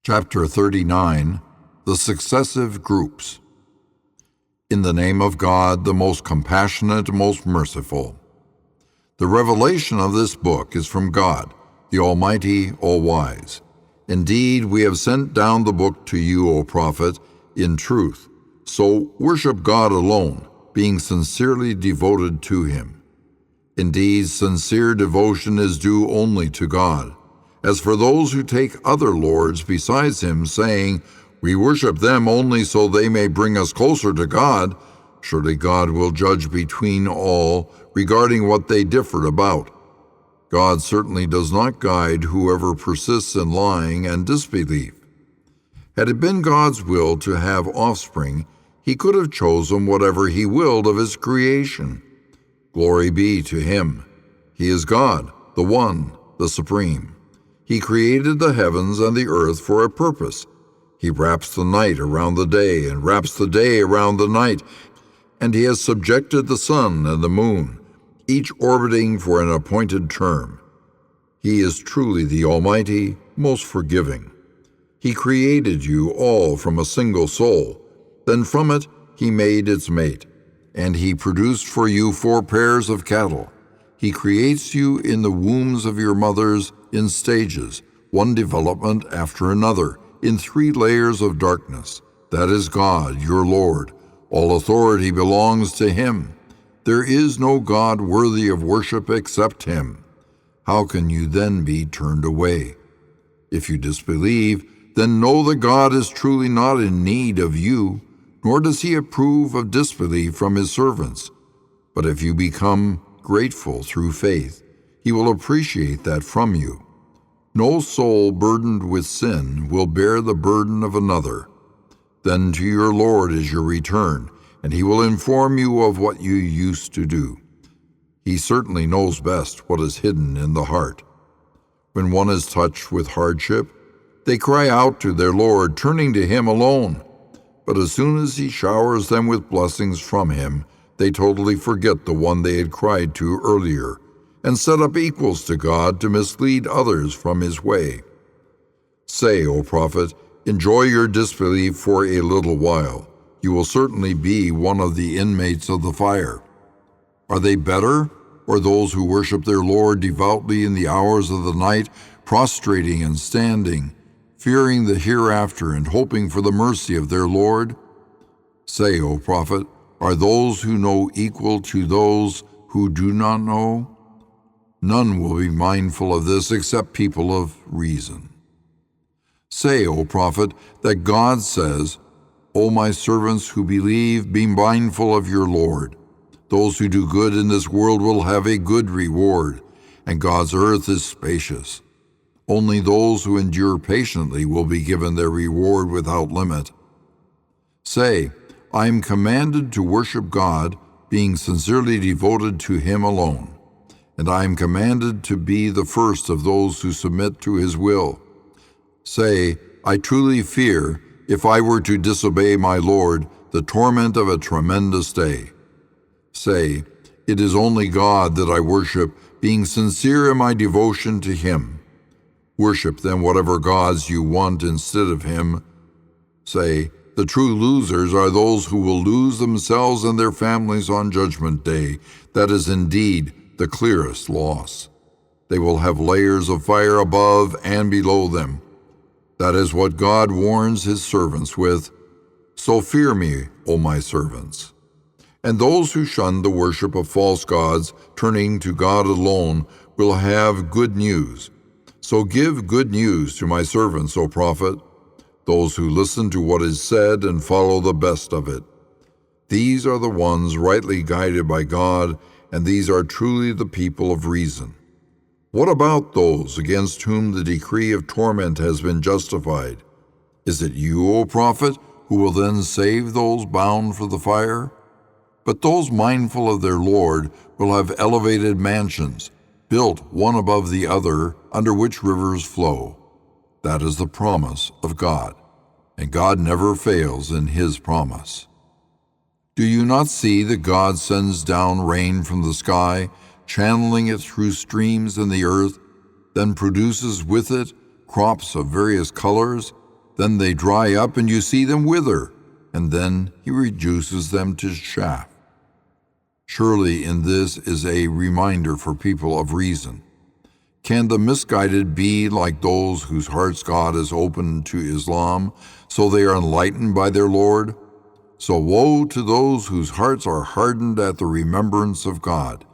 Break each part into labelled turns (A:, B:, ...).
A: Chapter 39, The Successive Groups. In the name of God, the most compassionate, most merciful. The revelation of this book is from God, the Almighty, All-Wise. Indeed, we have sent down the book to you, O prophet, in truth. So worship God alone, being sincerely devoted to Him. Indeed, sincere devotion is due only to God. As for those who take other lords besides Him, saying, "We worship them only so they may bring us closer to God," surely God will judge between all regarding what they differed about. God certainly does not guide whoever persists in lying and disbelief. Had it been God's will to have offspring, He could have chosen whatever He willed of His creation. Glory be to Him. He is God, the One, the Supreme. He created the heavens and the earth for a purpose. He wraps the night around the day and wraps the day around the night, and He has subjected the sun and the moon, each orbiting for an appointed term. He is truly the Almighty, most forgiving. He created you all from a single soul. Then from it He made its mate, and He produced for you 4 pairs of cattle. He creates you in the wombs of your mothers in stages, one development after another, in 3 layers of darkness. That is God, your Lord. All authority belongs to Him. There is no God worthy of worship except Him. How can you then be turned away? If you disbelieve, then know that God is truly not in need of you, nor does He approve of disbelief from His servants. But if you become grateful through faith, He will appreciate that from you. No soul burdened with sin will bear the burden of another. Then to your Lord is your return, and He will inform you of what you used to do. He certainly knows best what is hidden in the heart. When one is touched with hardship, they cry out to their Lord, turning to Him alone. But as soon as He showers them with blessings from Him, they totally forget the one they had cried to earlier, and set up equals to God to mislead others from His way. Say, O prophet, enjoy your disbelief for a little while. You will certainly be one of the inmates of the fire. Are they better, or those who worship their Lord devoutly in the hours of the night, prostrating and standing, fearing the hereafter and hoping for the mercy of their Lord? Say, O prophet, are those who know equal to those who do not know? None will be mindful of this except people of reason. Say, O prophet, that God says, "O my servants who believe, be mindful of your Lord. Those who do good in this world will have a good reward, and God's earth is spacious. Only those who endure patiently will be given their reward without limit." Say, I am commanded to worship God, being sincerely devoted to Him alone, and I am commanded to be the first of those who submit to His will. Say, I truly fear, if I were to disobey my Lord, the torment of a tremendous day. Say, it is only God that I worship, being sincere in my devotion to Him. Worship then whatever gods you want instead of Him. Say, the true losers are those who will lose themselves and their families on Judgment Day. That is indeed the clearest loss. They will have layers of fire above and below them. That is what God warns His servants with. So fear me, O my servants. And those who shun the worship of false gods, turning to God alone, will have good news. So give good news to my servants, O prophet, those who listen to what is said and follow the best of it. These are the ones rightly guided by God, and these are truly the people of reason. What about those against whom the decree of torment has been justified? Is it you, O prophet, who will then save those bound for the fire? But those mindful of their Lord will have elevated mansions, built one above the other, under which rivers flow. That is the promise of God, and God never fails in His promise. Do you not see that God sends down rain from the sky, channeling it through streams in the earth, then produces with it crops of various colors, Then they dry up and you see them wither, and then he reduces them to chaff. Surely in this is a reminder for people of reason. Can the misguided be like those whose hearts God has opened to Islam, so they are enlightened by their Lord? So woe to those whose hearts are hardened at the remembrance of God.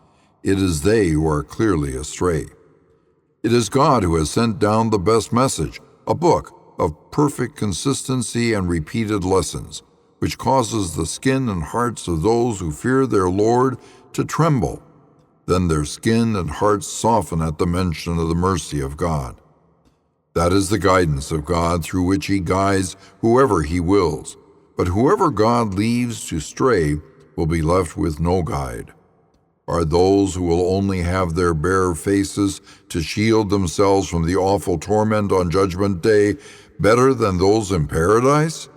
A: It is they who are clearly astray. It is God who has sent down the best message, a book of perfect consistency and repeated lessons, which causes the skin and hearts of those who fear their Lord to tremble. Then their skin and hearts soften at the mention of the mercy of God. That is the guidance of God through which he guides whoever he wills. But whoever God leaves to stray will be left with no guide. Are those who will only have their bare faces to shield themselves from the awful torment on Judgment Day better than those in paradise?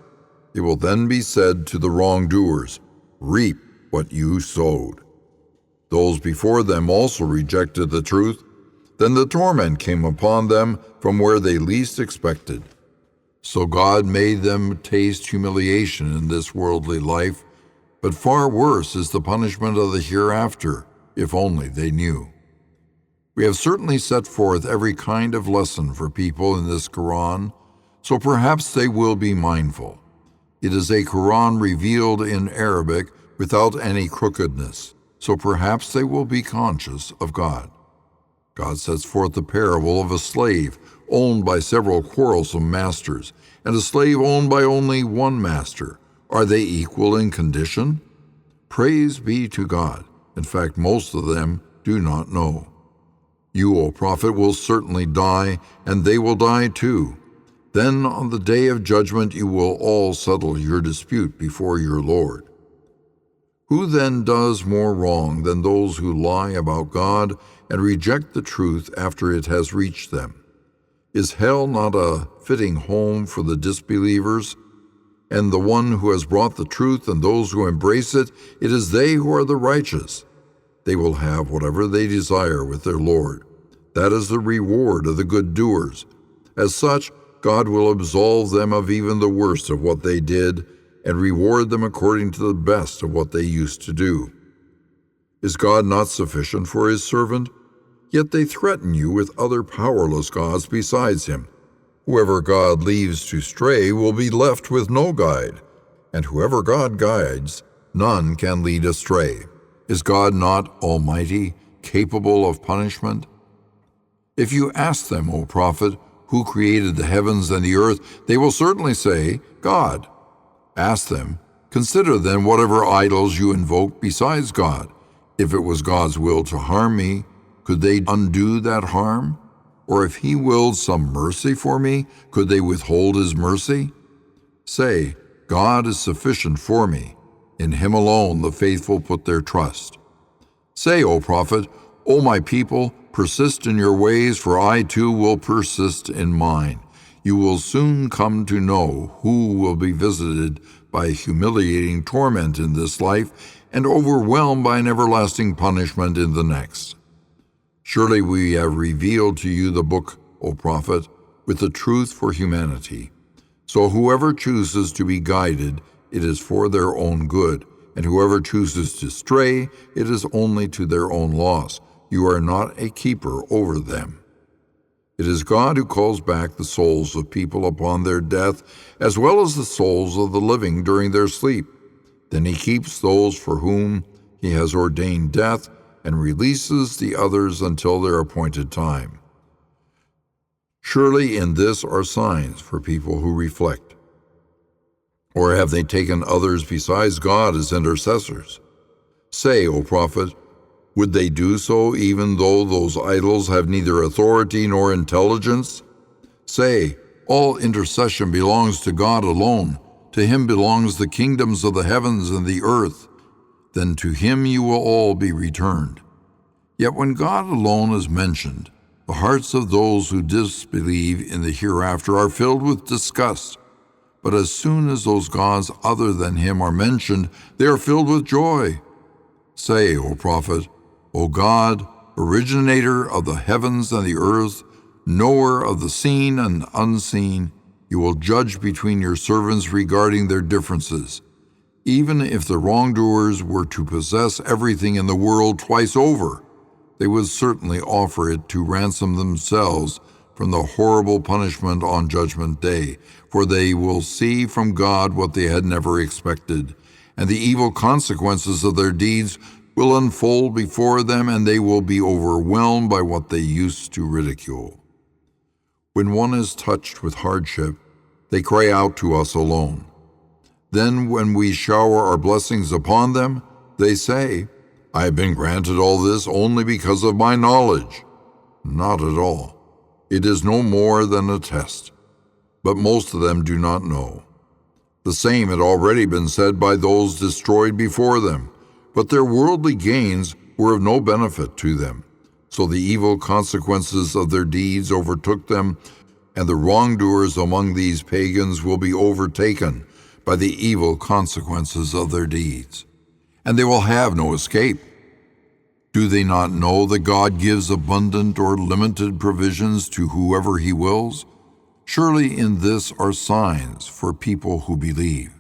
A: It will then be said to the wrongdoers, "Reap what you sowed." Those before them also rejected the truth. Then the torment came upon them from where they least expected. So God made them taste humiliation in this worldly life, but far worse is the punishment of the hereafter, if only they knew. We have certainly set forth every kind of lesson for people in this Quran, so perhaps they will be mindful. It is a Quran revealed in Arabic without any crookedness, so perhaps they will be conscious of God. God sets forth the parable of a slave owned by several quarrelsome masters, and a slave owned by only one master. Are they equal in condition? Praise be to God. In fact, most of them do not know. You, O prophet, will certainly die, and they will die too. Then on the day of judgment you will all settle your dispute before your Lord. Who then does more wrong than those who lie about God and reject the truth after it has reached them? Is hell not a fitting home for the disbelievers? And the one who has brought the truth and those who embrace it, it is they who are the righteous. They will have whatever they desire with their Lord. That is the reward of the good doers. As such, God will absolve them of even the worst of what they did, and reward them according to the best of what they used to do. Is God not sufficient for his servant? Yet they threaten you with other powerless gods besides him. Whoever God leaves to stray will be left with no guide, and whoever God guides, none can lead astray. Is God not almighty, capable of punishment? If you ask them, O prophet, who created the heavens and the earth, they will certainly say, God. Ask them, consider then whatever idols you invoke besides God. If it was God's will to harm me, could they undo that harm? Or if he willed some mercy for me, could they withhold his mercy? Say, God is sufficient for me. In him alone the faithful put their trust. Say, O prophet, O my people, persist in your ways, for I too will persist in mine. You will soon come to know who will be visited by humiliating torment in this life and overwhelmed by an everlasting punishment in the next. Surely we have revealed to you the book, O prophet, with the truth for humanity. So whoever chooses to be guided, it is for their own good, and whoever chooses to stray, it is only to their own loss. You are not a keeper over them. It is God who calls back the souls of people upon their death, as well as the souls of the living during their sleep. Then he keeps those for whom he has ordained death, and releases the others until their appointed time. Surely in this are signs for people who reflect. Or have they taken others besides God as intercessors? Say, O prophet, would they do so even though those idols have neither authority nor intelligence? Say, all intercession belongs to God alone. To him belongs the kingdoms of the heavens and the earth. Then to him you will all be returned. Yet when God alone is mentioned, the hearts of those who disbelieve in the hereafter are filled with disgust. But as soon as those gods other than him are mentioned, they are filled with joy. Say, O prophet, O God, originator of the heavens and the earth, knower of the seen and unseen, You will judge between your servants regarding their differences. Even if the wrongdoers were to possess everything in the world twice over, they would certainly offer it to ransom themselves from the horrible punishment on Judgment Day, for they will see from God what they had never expected, and the evil consequences of their deeds will unfold before them, and they will be overwhelmed by what they used to ridicule. When one is touched with hardship, they cry out to us alone. Then when we shower our blessings upon them, they say, I have been granted all this only because of my knowledge. Not at all. It is no more than a test. But most of them do not know. The same had already been said by those destroyed before them, but their worldly gains were of no benefit to them. So the evil consequences of their deeds overtook them, and the wrongdoers among these pagans will be overtaken by the evil consequences of their deeds, and they will have no escape. Do they not know that God gives abundant or limited provisions to whoever he wills? Surely in this are signs for people who believe.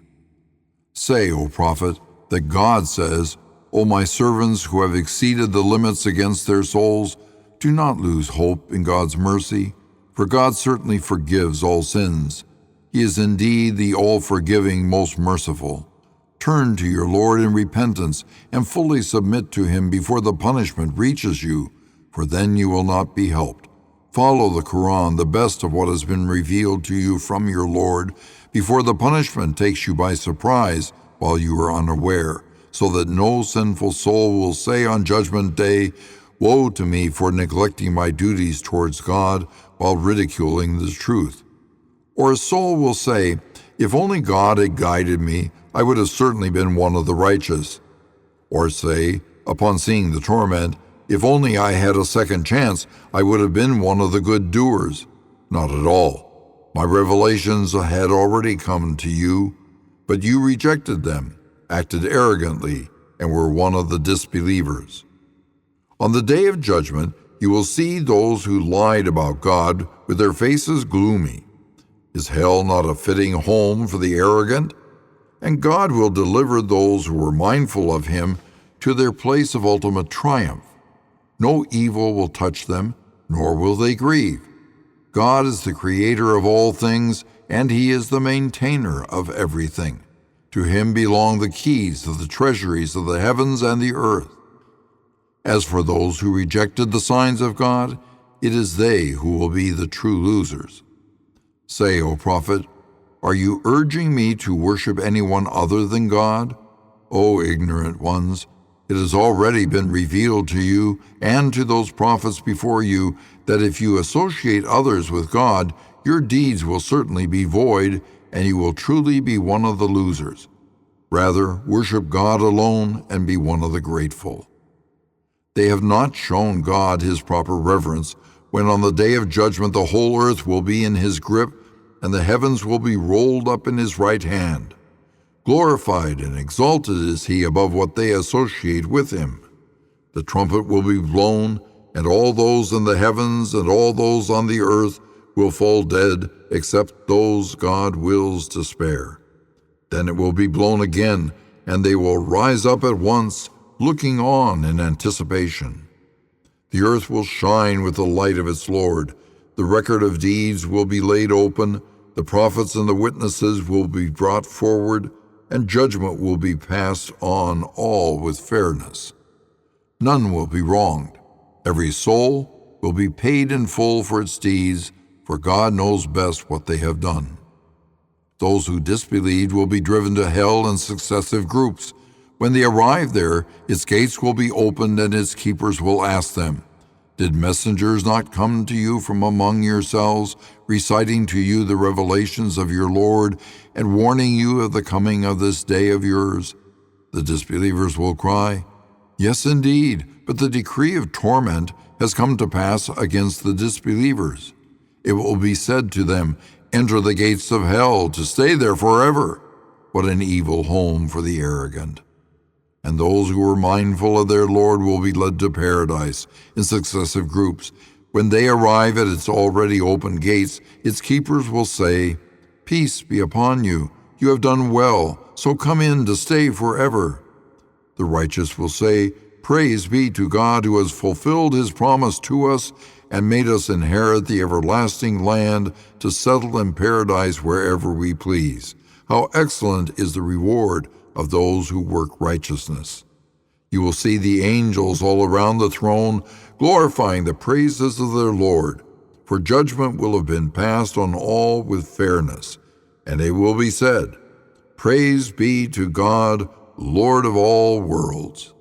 A: Say, O prophet, that God says, O my servants who have exceeded the limits against their souls, do not lose hope in God's mercy, for God certainly forgives all sins. He is indeed the all-forgiving, most merciful. Turn to your Lord in repentance and fully submit to him before the punishment reaches you, for then you will not be helped. Follow the Quran, the best of what has been revealed to you from your Lord, before the punishment takes you by surprise while you are unaware, so that no sinful soul will say on Judgment Day, Woe to me for neglecting my duties towards God while ridiculing the truth. Or a soul will say, If only God had guided me, I would have certainly been one of the righteous. Or say, upon seeing the torment, If only I had a second chance, I would have been one of the good doers. Not at all. My revelations had already come to you, but you rejected them, acted arrogantly, and were one of the disbelievers. On the day of judgment, you will see those who lied about God with their faces gloomy. Is hell not a fitting home for the arrogant? And God will deliver those who were mindful of him to their place of ultimate triumph. No evil will touch them, nor will they grieve. God is the creator of all things, and he is the maintainer of everything. To him belong the keys of the treasuries of the heavens and the earth. As for those who rejected the signs of God, it is they who will be the true losers. Say, O prophet, are you urging me to worship anyone other than God? O ignorant ones, it has already been revealed to you and to those prophets before you that if you associate others with God, your deeds will certainly be void, and you will truly be one of the losers. Rather, worship God alone and be one of the grateful. They have not shown God his proper reverence, when on the day of judgment the whole earth will be in his grip, and the heavens will be rolled up in his right hand. Glorified and exalted is he above what they associate with him. The trumpet will be blown, and all those in the heavens and all those on the earth will fall dead, except those God wills to spare. Then it will be blown again, and they will rise up at once, looking on in anticipation. The earth will shine with the light of its Lord. The record of deeds will be laid open, the prophets and the witnesses will be brought forward, and judgment will be passed on all with fairness. None will be wronged. Every soul will be paid in full for its deeds, for God knows best what they have done. Those who disbelieved will be driven to hell in successive groups. When they arrive there, its gates will be opened, and its keepers will ask them, Did messengers not come to you from among yourselves, reciting to you the revelations of your Lord, and warning you of the coming of this day of yours? The disbelievers will cry, Yes, indeed, but the decree of torment has come to pass against the disbelievers. It will be said to them, Enter the gates of hell to stay there forever. What an evil home for the arrogant. And those who are mindful of their Lord will be led to paradise in successive groups. When they arrive at its already open gates, its keepers will say, Peace be upon you. You have done well, so come in to stay forever. The righteous will say, Praise be to God who has fulfilled his promise to us and made us inherit the everlasting land to settle in paradise wherever we please. How excellent is the reward of those who work righteousness. You will see the angels all around the throne, glorifying the praises of their Lord, for judgment will have been passed on all with fairness, and it will be said, Praise be to God, Lord of all worlds.